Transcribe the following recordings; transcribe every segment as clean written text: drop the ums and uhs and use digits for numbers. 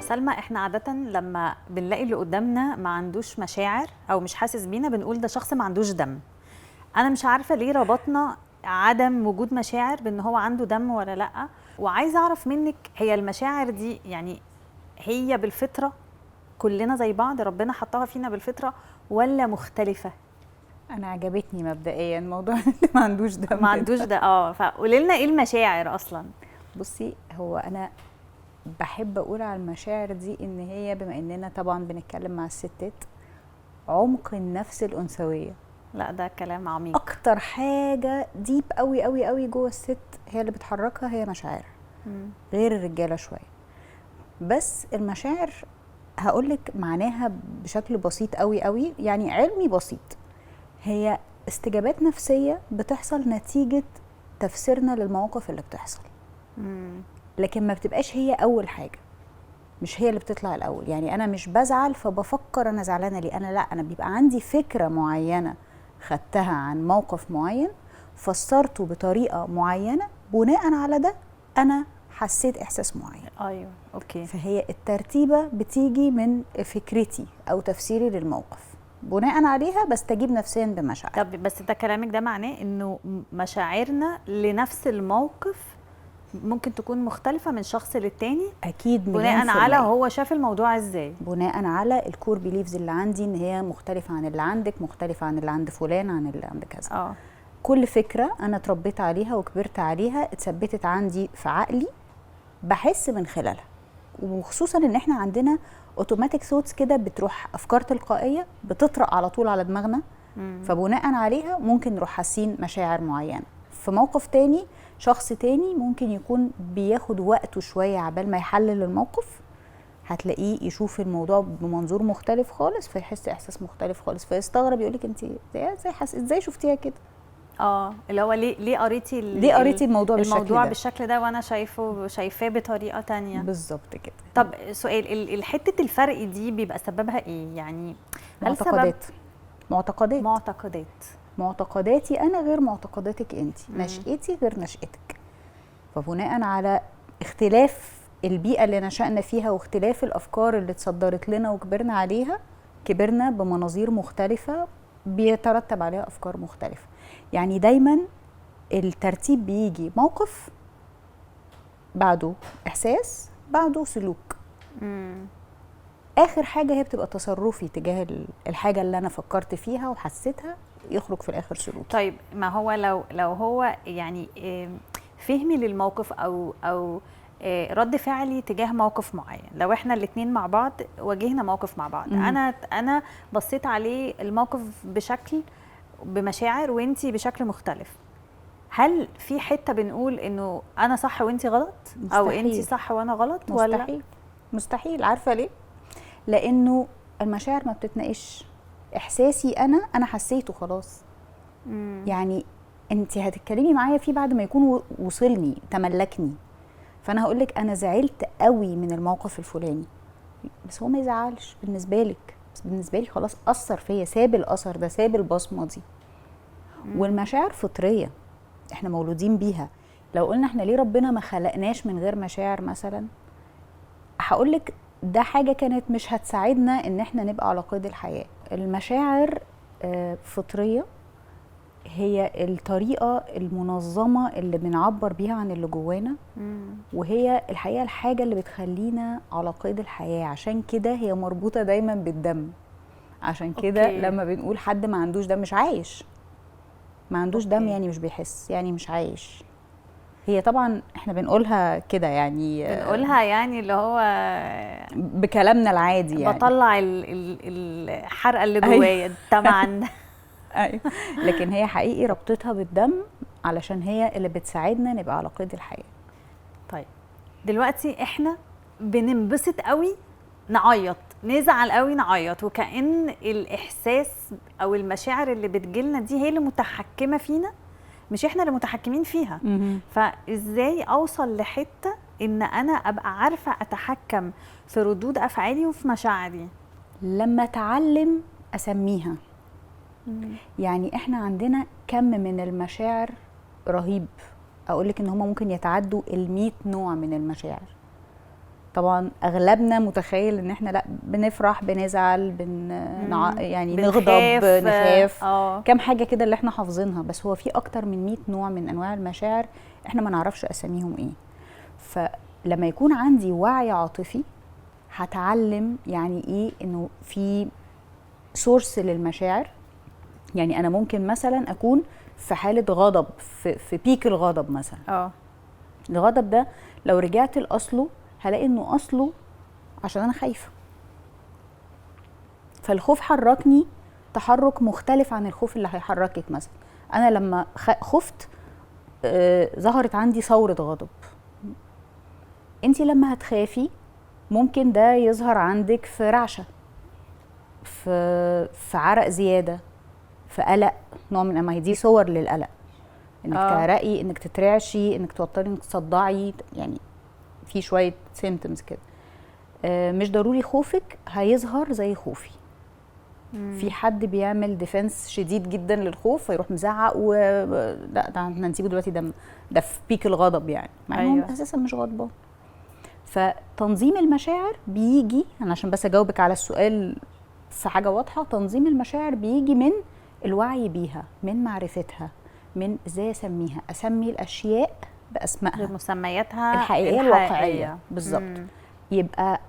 سلمى، احنا عادة لما بنلاقي اللي قدامنا ما عندوش مشاعر او مش حاسس بينا بنقول ده شخص ما عندوش دم. انا مش عارفة ليه ربطنا عدم وجود مشاعر بان هو عنده دم ولا لا، وعايزة اعرف منك هي المشاعر دي يعني هي بالفطرة كلنا زي بعض، ربنا حطها فينا بالفطرة ولا مختلفة؟ انا عجبتني مبدئيا موضوع إن ما عندوش دم ما عندوش ده. فقولي لنا ايه المشاعر اصلا. بصي، هو انا بحب اقول على المشاعر دي ان هي، بما اننا طبعا بنتكلم مع الستات، عمق النفس الانثويه. لا ده كلام عميق. اكتر حاجه ديب قوي قوي قوي جوه الست هي اللي بتحركها هي مشاعرها، غير الرجاله شويه. بس المشاعر هقولك معناها بشكل بسيط قوي قوي، يعني علمي بسيط. هي استجابات نفسيه بتحصل نتيجه تفسيرنا للمواقف اللي بتحصل، لكن ما بتبقاش هي اول حاجه، مش هي اللي بتطلع الاول. يعني انا مش بزعل فبفكر انا زعلانه ليه، انا لا، انا بيبقى عندي فكره معينه خدتها عن موقف معين، فسرته بطريقه معينه، بناء على ده انا حسيت احساس معين. ايوه اوكي. فهي الترتيبه بتيجي من فكرتي او تفسيري للموقف، بناء عليها بستجيب نفسيا بمشاعر. طب بس ده كلامك ده معناه انه مشاعرنا لنفس الموقف ممكن تكون مختلفة من شخص للتاني؟ اكيد، بناء على هو شاف الموضوع ازاي، بناء على الكور بيليفز اللي عندي، ان هي مختلفة عن اللي عندك، مختلفة عن اللي عند فلان، عن اللي عند كذا. كل فكرة انا اتربيت عليها وكبرت عليها اتثبتت عندي في عقلي، بحس من خلالها. وخصوصا ان احنا عندنا اوتوماتيك ثوتس كده، بتروح افكار تلقائية بتطرق على طول على دماغنا، فبناء عليها ممكن نروح حاسين مشاعر معينة. في موقف تاني شخص تاني ممكن يكون بياخد وقته شوية عبال ما يحلل الموقف، هتلاقيه يشوف الموضوع بمنظور مختلف خالص، فيحس احساس مختلف خالص، فيستغرب يقولك انت ازاي شفتيها كده. اللي هو ليه قريتي الموضوع بالشكل ده وانا شايفاه بطريقه تانية. بالظبط كده. طب سؤال، الحته الفرق دي بيبقى سببها ايه يعني؟ معتقداتي انا غير معتقداتك انت، نشأتي غير نشأتك، فبناء على اختلاف البيئة اللي نشأنا فيها واختلاف الأفكار اللي اتصدرت لنا وكبرنا عليها، كبرنا بمناظير مختلفة بيترتب عليها أفكار مختلفة. يعني دايما الترتيب بيجي موقف، بعده إحساس، بعده سلوك. آخر حاجة هي بتبقى تصرفي تجاه الحاجة اللي أنا فكرت فيها وحسيتها، يخرج في الآخر سلوك. طيب ما هو لو هو يعني فهمي للموقف او رد فعلي تجاه موقف معين، لو احنا الاثنين مع بعض واجهنا موقف مع بعض، انا بصيت عليه الموقف بشكل بمشاعر وانتي بشكل مختلف، هل في حته بنقول انه انا صح وانتي غلط؟ مستحيل. او انتي صح وانا غلط؟ مستحيل. ولا مستحيل. عارفه ليه؟ لانه المشاعر ما بتتناقش. احساسي انا حسيته خلاص. يعني انت هتتكلمي معايا فيه بعد ما يكون وصلني، تملكني، فانا هقولك انا زعلت قوي من الموقف الفلاني، بس هو ما يزعلش بالنسبه لك، بس بالنسبه لي خلاص اثر فيا، ساب الاثر ده، ساب البصمه دي. والمشاعر فطريه، احنا مولودين بيها. لو قلنا احنا ليه ربنا ما خلقناش من غير مشاعر مثلا، هقولك ده حاجه كانت مش هتساعدنا ان احنا نبقى على قيد الحياه. المشاعر فطريه، هي الطريقة المنظمة اللي بنعبر بيها عن اللي جوانا، وهي الحقيقة الحاجة اللي بتخلينا على قيد الحياة. عشان كده هي مربوطة دايما بالدم. عشان كده لما بنقول حد ما عندوش دم، مش عايش. ما عندوش دم يعني مش بيحس، يعني مش عايش. هي طبعا احنا بنقولها كده، يعني بنقولها يعني اللي هو بكلامنا العادي، يعني بطلع الحرقة اللي جوايا طبعا. أيوة. لكن هي حقيقي ربطتها بالدم، علشان هي اللي بتساعدنا نبقى على قيد الحياة. طيب دلوقتي احنا بننبسط قوي نعيط، نزعل قوي نعيط، وكأن الإحساس أو المشاعر اللي بتجيلنا دي هي اللي متحكمة فينا، مش احنا اللي متحكمين فيها. فإزاي أوصل لحتة إن أنا أبقى عارفة أتحكم في ردود أفعالي وفي مشاعري؟ لما أتعلم أسميها. يعني احنا عندنا كم من المشاعر رهيب، اقولك ان هما ممكن يتعدوا 100 نوع من المشاعر. طبعا اغلبنا متخيل ان احنا لا بنفرح بنزعل يعني نغضب نخاف كام حاجه كده اللي احنا حافظينها، بس هو في اكتر من 100 نوع من انواع المشاعر احنا ما نعرفش اساميهم ايه. فلما يكون عندي وعي عاطفي هتعلم يعني ايه انه في سورس للمشاعر. يعني انا ممكن مثلا اكون في حاله غضب، في بيك الغضب مثلا. الغضب ده لو رجعت لاصله هلاقي انه اصله عشان انا خايفه، فالخوف حركني تحرك مختلف عن الخوف اللي هيحركك. مثلا انا لما خفت ظهرت عندي ثوره غضب. انتي لما هتخافي ممكن ده يظهر عندك في رعشه، في عرق زياده، في قلق، نوع من انواع دي صور للقلق، انك تعرقي، انك تترعشي، انك توتري، انك تصدعي، يعني في شويه سيمتومز كده. مش ضروري خوفك هيظهر زي خوفي. في حد بيعمل ديفنس شديد جدا للخوف فيروح مزعق لا ده احنا نسيبه دلوقتي، ده في بيك الغضب يعني، مع انه أيوة. اساسا مش غضبان. فتنظيم المشاعر بيجي، انا عشان بس اجاوبك على السؤال في حاجه واضحه، تنظيم المشاعر بيجي من الوعي بيها، من معرفتها، من ازاي اسمي الاشياء باسمائها، بمسمياتها الحقيقيه الواقعيه بالظبط. يبقى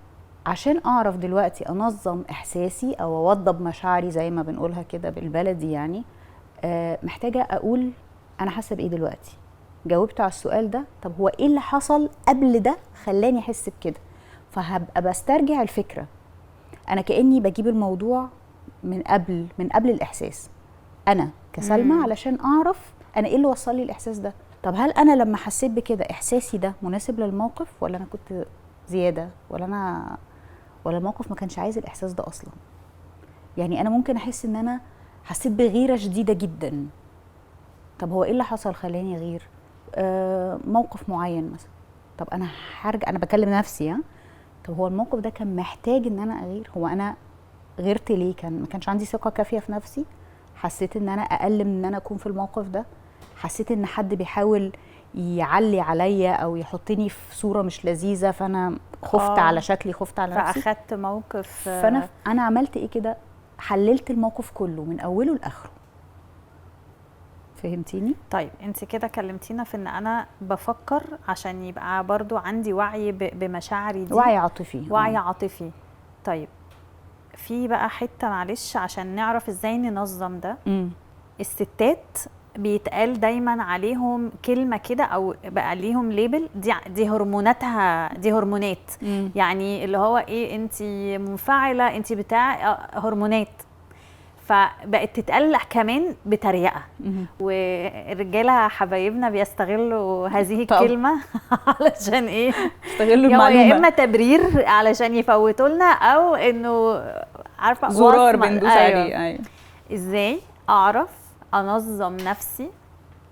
عشان اعرف دلوقتي انظم احساسي او اوضب مشاعري زي ما بنقولها كده بالبلدي، يعني محتاجه اقول انا حاسه بايه دلوقتي. جاوبت على السؤال ده، طب هو ايه اللي حصل قبل ده خلاني احس بكده؟ فهبقى بسترجع الفكره، انا كاني بجيب الموضوع من قبل الاحساس، انا كسلمى، علشان اعرف انا ايه اللي وصل لي الاحساس ده. طب هل انا لما حسيت بكده احساسي ده مناسب للموقف، ولا انا كنت زياده، ولا الموقف ما كانش عايز الاحساس ده اصلا؟ يعني انا ممكن احس ان انا حسيت بغيره شديده جدا، طب هو ايه اللي حصل خلاني اغير؟ موقف معين مثلا، طب انا هرجع، انا بكلم نفسي، طب هو الموقف ده كان محتاج ان انا اغير؟ هو انا غيرت ليه؟ ما كانش عندي ثقه كافيه في نفسي، حسيت ان انا اقل من ان انا اكون في الموقف ده، حسيت ان حد بيحاول يعلي عليا او يحطني في صوره مش لذيذه، فانا خفت على شكلي، خفت على نفسي، فاخدت موقف. فانا عملت ايه كده؟ حللت الموقف كله من اوله لاخره. فهمتيني؟ طيب انت كده كلمتينا في ان انا بفكر عشان يبقى برضو عندي وعي بمشاعري دي، وعي عاطفي. وعي عاطفي. طيب في بقى حته معلش عشان نعرف ازاي ننظم ده. الستات بيتقال دايما عليهم كلمه كده، او بقى ليهم ليبل، دي هرموناتها، دي هرمونات. يعني اللي هو ايه، انت منفعله، انت بتاع هرمونات. فبقت تتقال كمان بتريقه، والرجاله حبايبنا بيستغلوا هذه الكلمه علشان ايه؟ يستغلوا المعلومه، يا اما تبرير علشان يفوتوا لنا، او انه عارفه زرار بندوس عليه. ايوه. ازاي اعرف انظم نفسي،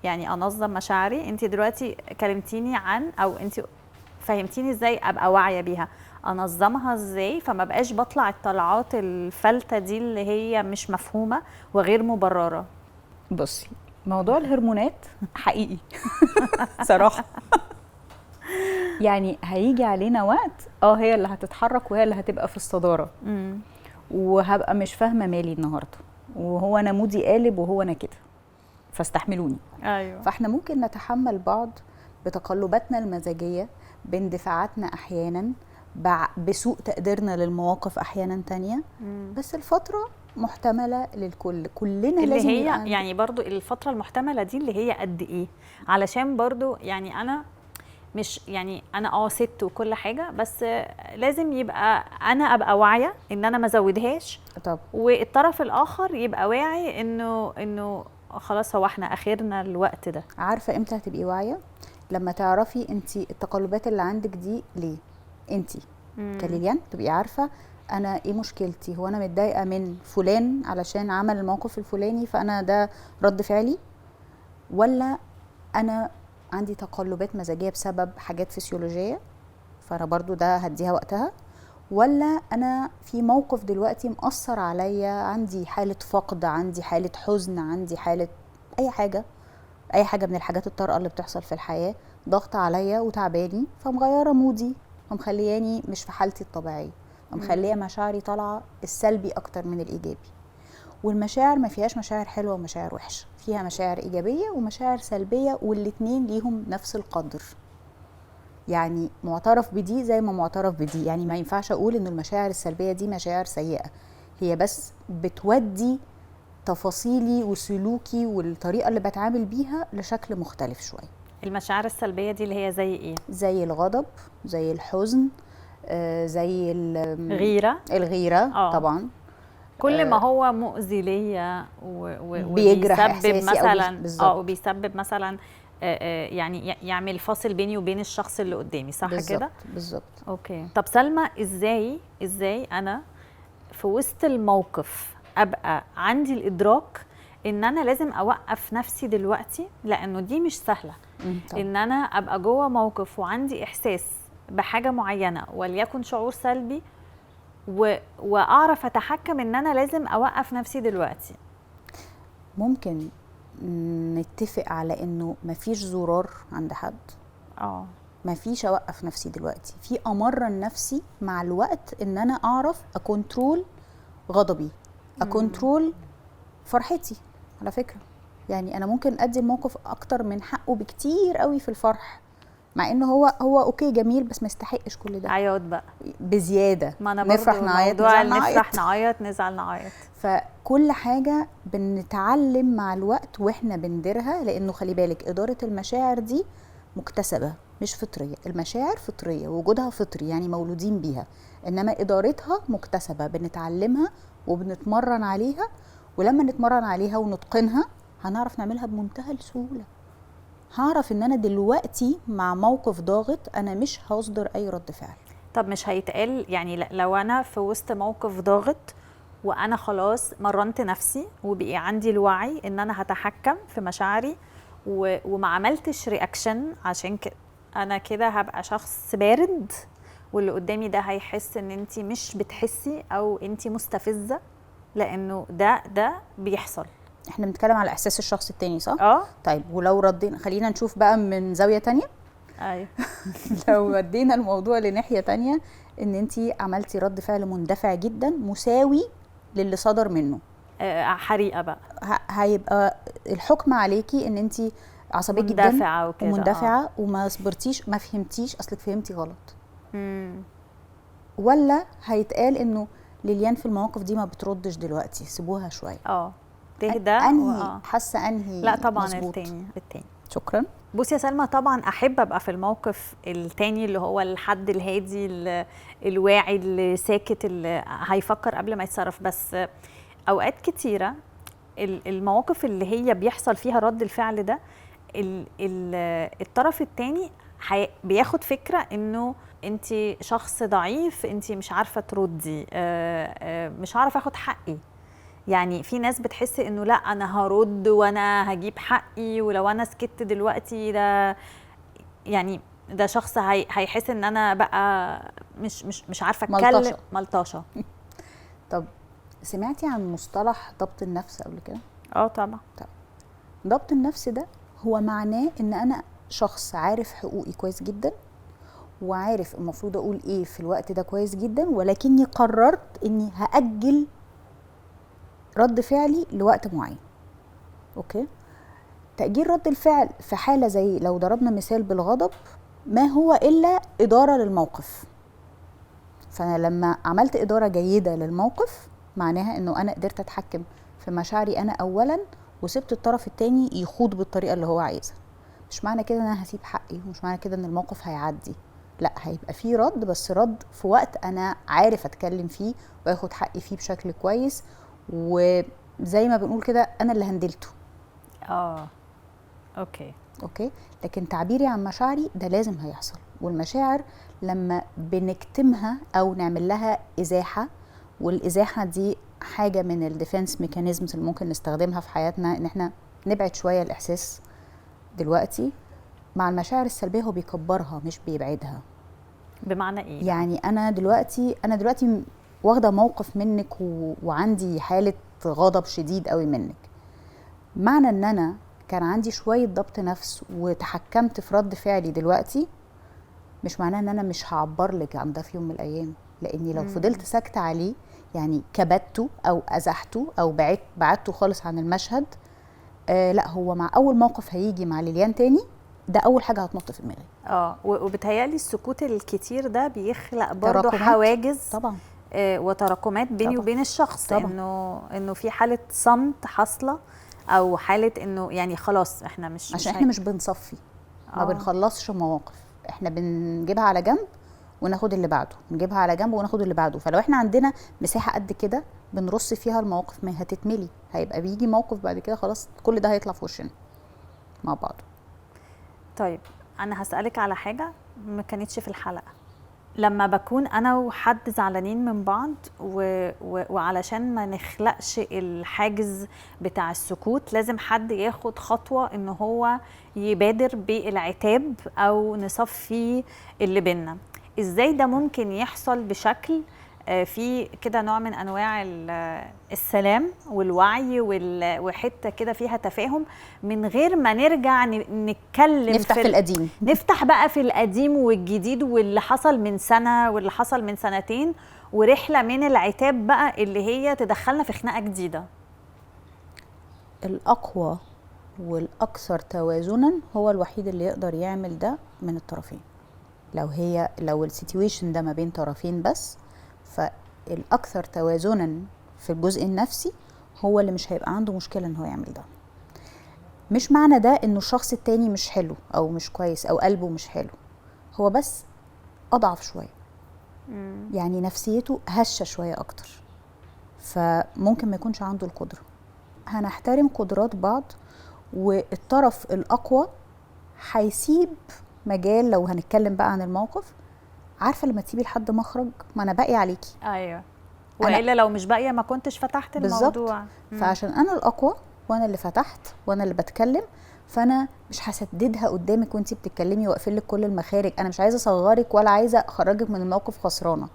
يعني انظم مشاعري؟ انت دلوقتي كلمتيني عن، او انت فهمتيني ازاي ابقى واعيه بيها، انظمها ازاي فما بقاش بطلع الطلعات الفلتة دي اللي هي مش مفهومة وغير مبررة. بصي، موضوع الهرمونات حقيقي صراحة يعني هيجي علينا وقت هي اللي هتتحرك وهي اللي هتبقى في الصدارة، وهبقى مش فاهمة مالي النهاردة، وهو انا مودي قالب وهو انا كده، فاستحملوني. ايوه. فاحنا ممكن نتحمل بعض بتقلباتنا المزاجية، باندفاعاتنا احيانا، بسوء تقديرنا للمواقف احيانا تانية، بس الفترة محتملة للكل، كلنا اللي لازم هي يعني برضو الفترة المحتملة دي اللي هي قد ايه؟ علشان برضو يعني انا مش، يعني انا ست وكل حاجة، بس لازم يبقى انا ابقى واعية ان انا ما زودهاش، طب والطرف الاخر يبقى واعي انه خلاص هو احنا اخرنا الوقت ده. عارفة امتى هتبقي واعية؟ لما تعرفي انت التقلبات اللي عندك دي ليه، انت كليليان تبقي عارفة انا ايه مشكلتي، هو انا متضايقة من فلان علشان عمل الموقف الفلاني فانا ده رد فعلي، ولا انا عندي تقلبات مزاجية بسبب حاجات فسيولوجية فانا برضو ده هديها وقتها، ولا انا في موقف دلوقتي مأثر عليا، عندي حالة فقد، عندي حالة حزن، عندي حالة اي حاجة من الحاجات الطارئة اللي بتحصل في الحياة ضغط عليا وتعباني فمغيرة مودي، فمخلياني مش في حالتي الطبيعيه، فمخليه مشاعري طالعه السلبي اكتر من الايجابي. والمشاعر ما فيهاش مشاعر حلوه ومشاعر وحشه، فيها مشاعر ايجابيه ومشاعر سلبيه، والاتنين ليهم نفس القدر. يعني معترف بدي زي ما معترف بدي، يعني ما ينفعش اقول ان المشاعر السلبيه دي مشاعر سيئه، هي بس بتودي تفاصيلي وسلوكي والطريقه اللي بتعامل بيها لشكل مختلف شويه. المشاعر السلبيه دي اللي هي زي ايه؟ زي الغضب، زي الحزن، زي الغيره طبعا. كل ما هو مؤذي ليا بيجرح وبيسبب مثلا وبيسبب مثلا يعني يعمل فاصل بيني وبين الشخص اللي قدامي، صح كده؟ بالظبط. اوكي. طب سلمى، ازاي انا في وسط الموقف ابقى عندي الادراك ان انا لازم اوقف نفسي دلوقتي، لانه دي مش سهله. ان انا ابقى جوه موقف وعندي احساس بحاجه معينه وليكن شعور سلبي، واعرف اتحكم ان انا لازم اوقف نفسي دلوقتي. ممكن نتفق على انه مفيش زرار عند حد. مفيش اوقف نفسي دلوقتي، في امرن نفسي مع الوقت ان انا اعرف اكونترول غضبي، اكونترول فرحتي. على فكره يعني انا ممكن ادي الموقف اكتر من حقه بكتير قوي في الفرح، مع انه هو اوكي جميل، بس ما يستحقش كل ده. عياط بقى بزياده، ما أنا نفرح نعيط، نفرح نعيط، نزعل نعيط. فكل حاجه بنتعلم مع الوقت واحنا بنديرها، لانه خلي بالك اداره المشاعر دي مكتسبه مش فطريه. المشاعر فطريه، وجودها فطري يعني مولودين بيها، انما ادارتها مكتسبه، بنتعلمها وبنتمرن عليها، ولما نتمرن عليها ونتقنها هنعرف نعملها بمنتهى السهوله. هعرف ان انا دلوقتي مع موقف ضاغط انا مش هصدر اي رد فعل. طب مش هيتقال يعني لو انا في وسط موقف ضاغط وانا خلاص مرنت نفسي وبقي عندي الوعي ان انا هتحكم في مشاعري وما عملتش رياكشن، عشان انا كده هبقى شخص بارد، واللي قدامي ده هيحس ان انتي مش بتحسي او انتي مستفزه، لانه ده بيحصل. احنا بنتكلم على احساس الشخص التاني، صح؟ طيب ولو ردينا، خلينا نشوف بقى من زاويه تانية. ايوه. لو ودينا الموضوع لناحيه تانية، ان انتي عملتي رد فعل مندفع جدا مساوي للي صدر منه، حريقه بقى، هيبقى الحكم عليكي ان انتي عصبيه جدا مندفعه وكده، ومندفعه وما صبرتيش، ما فهمتيش، اصلك فهمتي غلط. ولا هيتقال انه ليليان في المواقف دي ما بتردش دلوقتي، سيبوها شويه. تهدى. انهي حاسه انهي؟ لا طبعا مزبوط. التاني. شكرا. بصي يا سلمى، طبعا احب ابقى في الموقف التاني اللي هو الحد الهادي الواعي اللي ساكت اللي هيفكر قبل ما يتصرف، بس اوقات كتيره المواقف اللي هي بيحصل فيها رد الفعل ده الطرف التاني بياخد فكره انه انت شخص ضعيف، انت مش عارفه تردي، مش عارفه اخد حقي. يعني في ناس بتحس انه لا انا هرد وانا هجيب حقي، ولو انا سكت دلوقتي ده يعني ده شخص هيحس ان انا بقى مش عارفه اتكلم، ملطشه. طب سمعتي عن مصطلح ضبط النفس قبل كده؟ طبعا. طب ضبط النفس ده هو معناه ان انا شخص عارف حقوقي كويس جدا، وعارف المفروض اقول ايه في الوقت ده كويس جدا، ولكني قررت اني هأجل رد فعلي لوقت معين. اوكي، تأجيل رد الفعل في حالة زي لو ضربنا مثال بالغضب، ما هو إلا إدارة للموقف. فأنا لما عملت إدارة جيدة للموقف معناها إنه أنا قدرت أتحكم في مشاعري أنا أولا، وسبت الطرف التاني يخوض بالطريقة اللي هو عايزها. مش معنى كده إن أنا هسيب حقي، ومش معنى كده إن الموقف هيعدي، لا، هيبقى فيه رد، بس رد في وقت أنا عارف أتكلم فيه وأخد حقي فيه بشكل كويس، وزي ما بنقول كده أنا اللي هندلته. اوكي. لكن تعبيري عن مشاعري ده لازم هيحصل، والمشاعر لما بنكتمها او نعمل لها ازاحه، والازاحه دي حاجه من الديفنس ميكانيزمز اللي ممكن نستخدمها في حياتنا، ان احنا نبعد شويه الاحساس. دلوقتي مع المشاعر السلبيه هو بيكبرها مش بيبعدها. بمعنى ايه؟ يعني انا دلوقتي واخده موقف منك وعندي حاله غضب شديد قوي منك، معنى ان انا كان عندي شويه ضبط نفس وتحكمت في رد فعلي دلوقتي، مش معناه ان انا مش هعبر لك عن ده في يوم من الايام، لاني لو فضلت ساكته عليه يعني كبته او ازحته او بعدته خالص عن المشهد، لا هو مع اول موقف هيجي مع ليليان تاني ده اول حاجه هتنط في دماغي. وبتهيألي السكوت الكتير ده بيخلق برضه تراكمات. حواجز طبعا. وتراكمات بيني طبعا. وبين الشخص، طبعا. انه في حاله صمت حاصله، او حاله انه يعني خلاص احنا عشان احنا مش بنصفي، ما بنخلصش مواقف، احنا بنجيبها على جنب وناخد اللي بعده، نجيبها على جنب وناخد اللي بعده. فلو احنا عندنا مساحه قد كده بنرص فيها المواقف، ما هتتملي، هيبقى بيجي موقف بعد كده خلاص كل ده هيطلع في وشنا مع بعض. طيب انا هسألك على حاجه ما كانتش في الحلقه. لما بكون انا وحد زعلانين من بعض وعلشان ما نخلقش الحاجز بتاع السكوت لازم حد ياخد خطوة ان هو يبادر بالعتاب او نصفي اللي بينا. ازاي ده ممكن يحصل بشكل في كده نوع من انواع السلام والوعي وحته كده فيها تفاهم، من غير ما نرجع نتكلم نفتح في القديم، نفتح بقى في القديم والجديد واللي حصل من سنه واللي حصل من سنتين، ورحله من العتاب بقى اللي هي تدخلنا في خناقه جديده. الاقوى والاكثر توازنا هو الوحيد اللي يقدر يعمل ده من الطرفين. لو السيتويشن ده ما بين طرفين بس، فالاكثر توازنا في الجزء النفسي هو اللي مش هيبقى عنده مشكله ان هو يعمل ده. مش معنى ده انه الشخص التاني مش حلو او مش كويس او قلبه مش حلو، هو بس اضعف شويه، يعني نفسيته هشه شويه اكتر، فممكن ما يكونش عنده القدره. هنحترم قدرات بعض، والطرف الاقوى هيسيب مجال. لو هنتكلم بقى عن الموقف، عارفه لما تسيبي لحد مخرج، ما انا باقي عليكي. ايوه، والا لو مش باقيه ما كنتش فتحت الموضوع. فعشان انا الاقوى وانا اللي فتحت وانا اللي بتكلم، فانا مش هسددها قدامك وانتي بتتكلمي واقفل لك كل المخارج. انا مش عايزه اصغرك ولا عايزه اخرجك من الموقف خسرانه.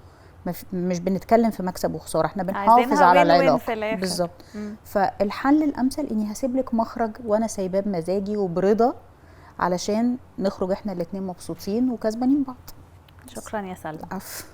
مش بنتكلم في مكسب وخساره، احنا بنحافظ على العلاقه بالظبط. فالحل الامثل اني هسيب لك مخرج وانا سايباه بمزاجي وبرضا، علشان نخرج احنا الاتنين مبسوطين وكسبانين بعض. شكرا يا سلمى. عفو.